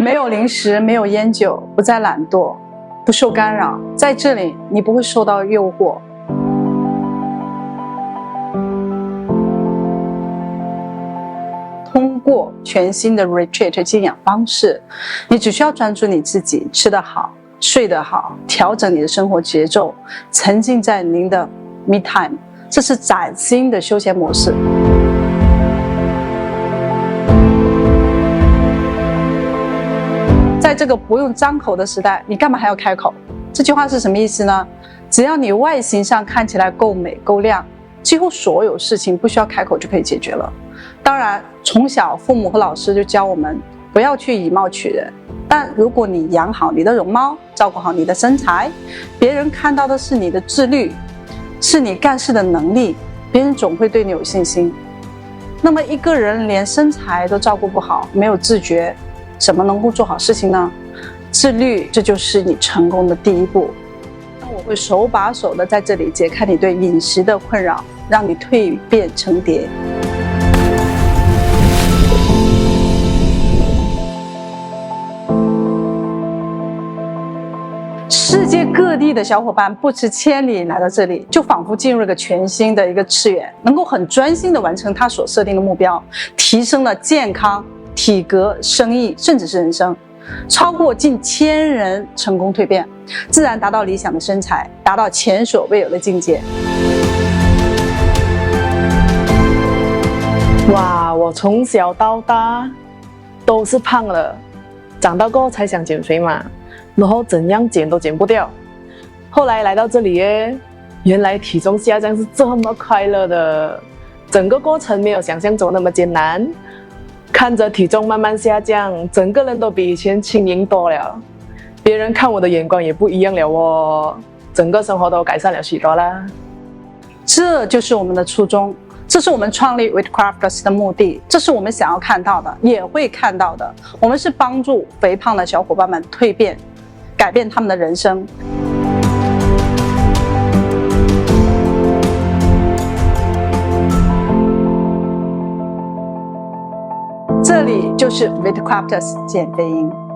没有零食，没有烟酒，不再懒惰，不受干扰。在这里，你不会受到诱惑。通过全新的 retreat 静养方式，你只需要专注你自己，吃得好，睡得好，调整你的生活节奏，沉浸在您的 me time， 这是崭新的休闲模式。在这个不用张口的时代，你干嘛还要开口？这句话是什么意思呢？只要你外形上看起来够美够亮，几乎所有事情不需要开口就可以解决了。当然，从小父母和老师就教我们不要去以貌取人，但如果你养好你的容貌，照顾好你的身材，别人看到的是你的自律，是你干事的能力，别人总会对你有信心。那么一个人连身材都照顾不好，没有自觉，怎么能够做好事情呢？自律，这就是你成功的第一步。我会手把手的在这里解开你对饮食的困扰，让你蜕变成蝶。世界各地的小伙伴不辞千里来到这里，就仿佛进入了一个全新的一个次元，能够很专心的完成他所设定的目标，提升了健康、体格、生意，甚至是人生，超过近1000人成功蜕变，自然达到理想的身材，达到前所未有的境界。哇，我从小到大都是胖了，长大过后才想减肥嘛，然后怎样减都减不掉。后来来到这里耶，原来体重下降是这么快乐的，整个过程没有想象中那么艰难。看着体重慢慢下降，整个人都比以前轻盈多了，别人看我的眼光也不一样了哦，整个生活都改善了许多啦。这就是我们的初衷，这是我们创立 With Crafters 的目的，这是我们想要看到的，也会看到的。我们是帮助肥胖的小伙伴们蜕变，改变他们的人生。这里就是 With Crafters 减肥营。